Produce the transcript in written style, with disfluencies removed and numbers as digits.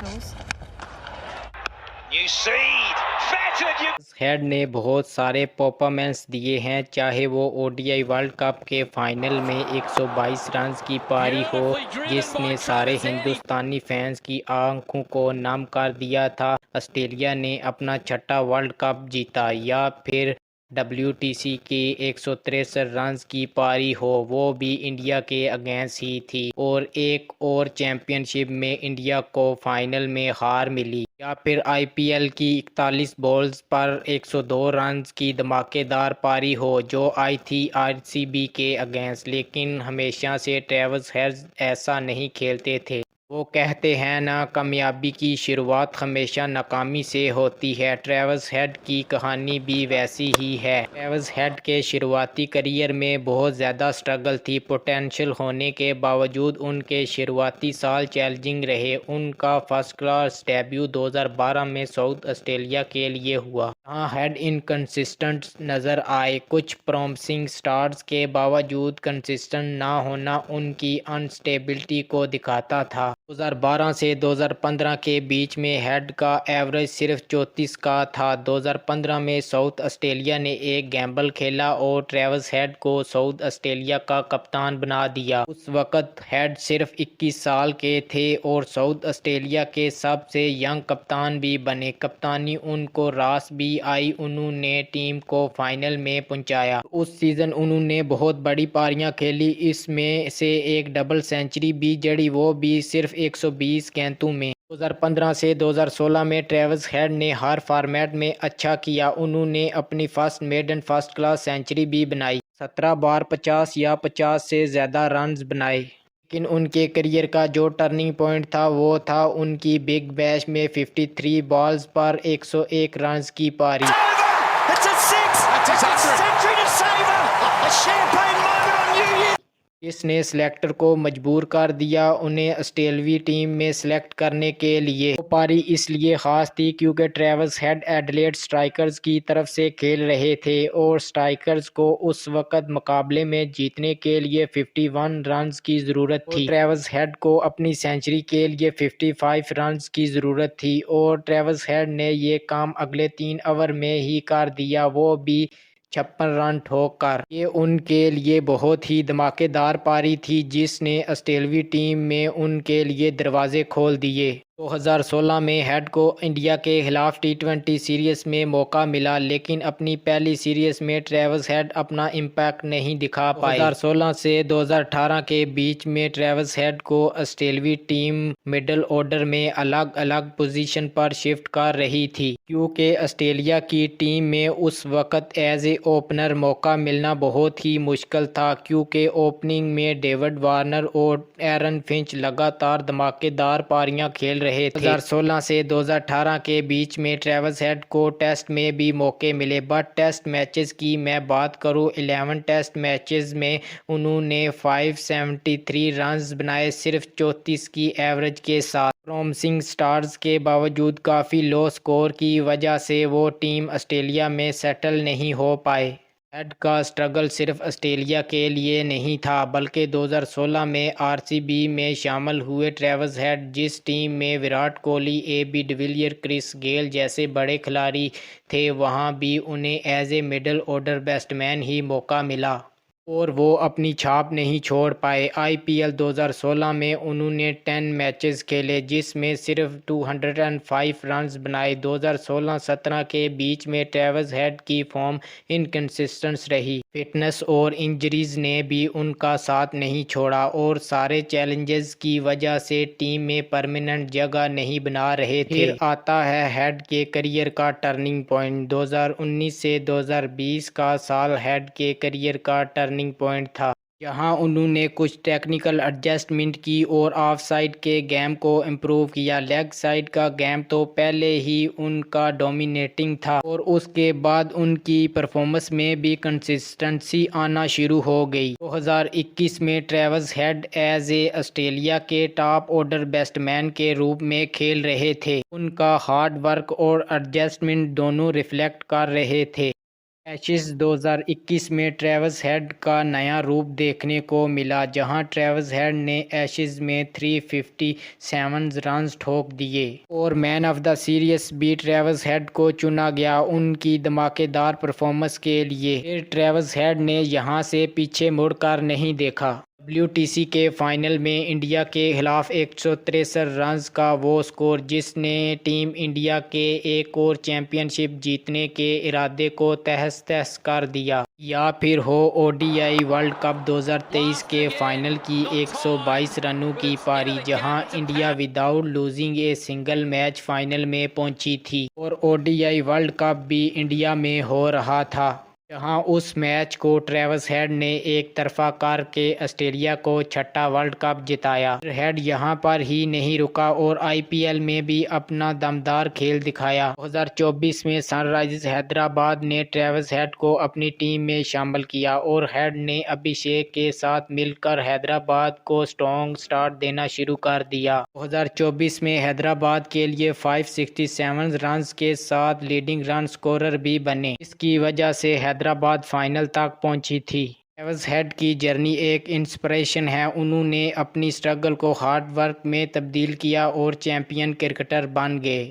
New seed. Fettered. You. Head نے بہت سارے پرفارمنس دیے ہیں، چاہے وہ اوڈی ورلڈ کپ کے فائنل میں 122 رنز کی پاری ہو جس نے سارے ہندوستانی فینس کی آنکھوں کو نم کر دیا تھا، آسٹریلیا نے اپنا چھٹا ورلڈ کپ جیتا، یا پھر WTC کی 163 رنز کی پاری ہو، وہ بھی انڈیا کے اگینسٹ ہی تھی، اور ایک اور چیمپئن شپ میں انڈیا کو فائنل میں ہار ملی، یا پھر IPL کی 41 بالز پر 102 رنز کی دھماکے دار پاری ہو جو آئی تھی RCB کے اگینسٹ، لیکن ہمیشہ سے ٹریوس ہیڈ ایسا نہیں کھیلتے تھے۔ وہ کہتے ہیں نا، کامیابی کی شروعات ہمیشہ ناکامی سے ہوتی ہے۔ ٹریوس ہیڈ کی کہانی بھی ویسی ہی ہے۔ ٹریوس ہیڈ کے شروعاتی کیریئر میں بہت زیادہ سٹرگل تھی، پوٹینشل ہونے کے باوجود ان کے شروعاتی سال چیلنجنگ رہے۔ ان کا فرسٹ کلاس ڈیبیو 2012 میں ساؤتھ آسٹریلیا کے لیے ہوا، جہاں ہیڈ انکنسسٹنٹ نظر آئے۔ کچھ پرومسنگ سٹارٹس کے باوجود کنسسٹنٹ نہ ہونا ان کی انسٹیبلٹی کو دکھاتا تھا۔ 2012 سے 2015 کے بیچ میں ہیڈ کا ایوریج صرف 34 کا تھا۔ 2015 میں ساؤتھ آسٹریلیا نے ایک گیمبل کھیلا اور ٹریوس ہیڈ کو ساؤتھ آسٹریلیا کا کپتان بنا دیا۔ اس وقت ہیڈ صرف 21 سال کے تھے اور ساؤتھ آسٹریلیا کے سب سے ینگ کپتان بھی بنے۔ کپتانی ان کو راس بھی آئی، انہوں نے ٹیم کو فائنل میں پہنچایا۔ اس سیزن انہوں نے بہت بڑی پاریاں کھیلی، اس میں سے ایک ڈبل سینچری بھی جڑی، وہ بھی صرف 120 گیندوں میں۔ 2015 سے 2016 میں ٹریوس ہیڈ نے ہر فارمیٹ میں اچھا کیا۔ انہوں نے اپنی first maiden first class century بھی بنائی، 17 بار 50 یا 50 سے زیادہ رنز بنائے۔ لیکن ان کے کیریئر کا جو ٹرننگ پوائنٹ تھا وہ تھا ان کی بگ بیش میں 53 بالز پر 101 رنز کی پاری۔ اس نے سلیکٹر کو مجبور کر دیا انہیں آسٹریلوی ٹیم میں سلیکٹ کرنے کے لیے۔ وہ پاری اس لیے خاص تھی کیونکہ ٹریوس ہیڈ ایڈیلیڈ اسٹرائکرز کی طرف سے کھیل رہے تھے اور اسٹرائکرز کو اس وقت مقابلے میں جیتنے کے لیے 51 رنز کی ضرورت تھی۔ ٹریوس ہیڈ کو اپنی سینچری کے لیے 55 رنز کی ضرورت تھی اور ٹریوس ہیڈ نے یہ کام اگلے 3 اوور میں ہی کر دیا، وہ بھی 56 رن ٹھوک کر۔ یہ ان کے لیے بہت ہی دھماکے دار پاری تھی جس نے آسٹریلوی ٹیم میں ان کے لیے دروازے کھول دیے۔ 2016 میں ہیڈ کو انڈیا کے خلاف T20 سیریز میں موقع ملا، لیکن اپنی پہلی سیریز میں ٹریوس ہیڈ اپنا امپیکٹ نہیں دکھا پائے۔ 2016 سے 2018 کے بیچ میں ٹریوس ہیڈ کو آسٹریلوی ٹیم مڈل آرڈر میں الگ الگ پوزیشن پر شفٹ کر رہی تھی، کیونکہ آسٹریلیا کی ٹیم میں اس وقت ایز اے اوپنر موقع ملنا بہت ہی مشکل تھا، کیونکہ اوپننگ میں ڈیوڈ وارنر اور ایرن فنچ لگاتار دھماکے دار پاریاں کھیل رہے تھے۔ 2016 سے 2018 کے بیچ میں ٹریوس ہیڈ کو ٹیسٹ میں بھی موقع ملے، بٹ ٹیسٹ میچز کی میں بات کروں، 11 ٹیسٹ میچز میں انہوں نے 573 رنز بنائے، صرف 34 کی ایوریج کے ساتھ۔ پرومسنگ سٹارز کے باوجود کافی لو سکور کی وجہ سے وہ ٹیم آسٹریلیا میں سیٹل نہیں ہو پائے۔ ہیڈ کا سٹرگل صرف آسٹریلیا کے لیے نہیں تھا بلکہ 2016 میں RCB میں شامل ہوئے۔ ٹریوس ہیڈ جس ٹیم میں وراٹ کوہلی، AB ڈیویلیئر، کرس گیل جیسے بڑے کھلاڑی تھے، وہاں بھی انہیں as a middle order batsman ہی موقع ملا اور وہ اپنی چھاپ نہیں چھوڑ پائے۔ IPL 2016 میں انہوں نے 10 میچز کھیلے جس میں صرف 205 رنز بنائے۔ 2016-17 کے بیچ میں ٹریوس ہیڈ کی فارم انکنسسٹنٹ رہی، فٹنس اور انجریز نے بھی ان کا ساتھ نہیں چھوڑا اور سارے چیلنجز کی وجہ سے ٹیم میں پرماننٹ جگہ نہیں بنا رہے تھے۔ پھر آتا ہے ہیڈ کے کیریئر کا ٹرننگ پوائنٹ۔ 2019 سے 2020 کا سال ہیڈ کے کیریئر کا ٹرننگ پوائنٹ تھا، جہاں انہوں نے کچھ ٹیکنیکل ایڈجسٹمنٹ کی اور آف سائڈ کے گیم کو امپروو کیا۔ لیگ سائڈ کا گیم تو پہلے ہی ان کا ڈومینیٹنگ تھا اور اس کے بعد ان کی پرفارمنس میں بھی کنسسٹنسی آنا شروع ہو گئی۔ 2021 میں Travis Head as a Australia کے ٹاپ آرڈر بیٹسمین کے روپ میں کھیل رہے تھے۔ ان کا ہارڈ ورک اور ایڈجسٹمنٹ دونوں ریفلیکٹ کر رہے تھے۔ ایشز 2021 میں ٹریوس ہیڈ کا نیا روپ دیکھنے کو ملا، جہاں ٹریوس ہیڈ نے ایشز میں 357 رنز ٹھوک دیے اور مین آف دا سیریز بھی ٹریوس ہیڈ کو چنا گیا ان کی دھماکے دار پرفارمنس کے لیے۔ پھر ٹریوس ہیڈ نے یہاں سے پیچھے مڑ کر نہیں دیکھا۔ WTC کے فائنل میں انڈیا کے خلاف 163 رنز کا وہ سکور جس نے ٹیم انڈیا کے ایک اور چیمپئن شپ جیتنے کے ارادے کو تہس تہس کر دیا۔ یا پھر ہو ODI ورلڈ کپ 2023 کے فائنل کی 122 رنوں کی پاری، جہاں India without losing a single match final میں پہنچی تھی، اور ODI ورلڈ کپ بھی انڈیا میں ہو رہا تھا، جہاں اس میچ کو ٹریوس ہیڈ نے ایک طرفہ کر کے آسٹریلیا کو چھٹا ورلڈ کپ جتایا۔ ہیڈ یہاں پر ہی نہیں رکا اور IPL میں بھی اپنا دمدار کھیل دکھایا۔ 2024 میں سن رائزرز حیدرآباد نے ٹریوس ہیڈ کو اپنی ٹیم میں شامل کیا اور ہیڈ نے ابھیشیک کے ساتھ مل کر حیدرآباد کو سٹرونگ سٹارٹ دینا شروع کر دیا۔ 2024 میں حیدرآباد کے لیے 567 رنز کے ساتھ لیڈنگ رن سکورر بھی بنے، اس کی وجہ سے حیدرآباد فائنل تک پہنچی تھی۔ ٹریوس ہیڈ کی جرنی ایک انسپریشن ہے، انہوں نے اپنی سٹرگل کو ہارڈ ورک میں تبدیل کیا اور چیمپئن کرکٹر بن گئے۔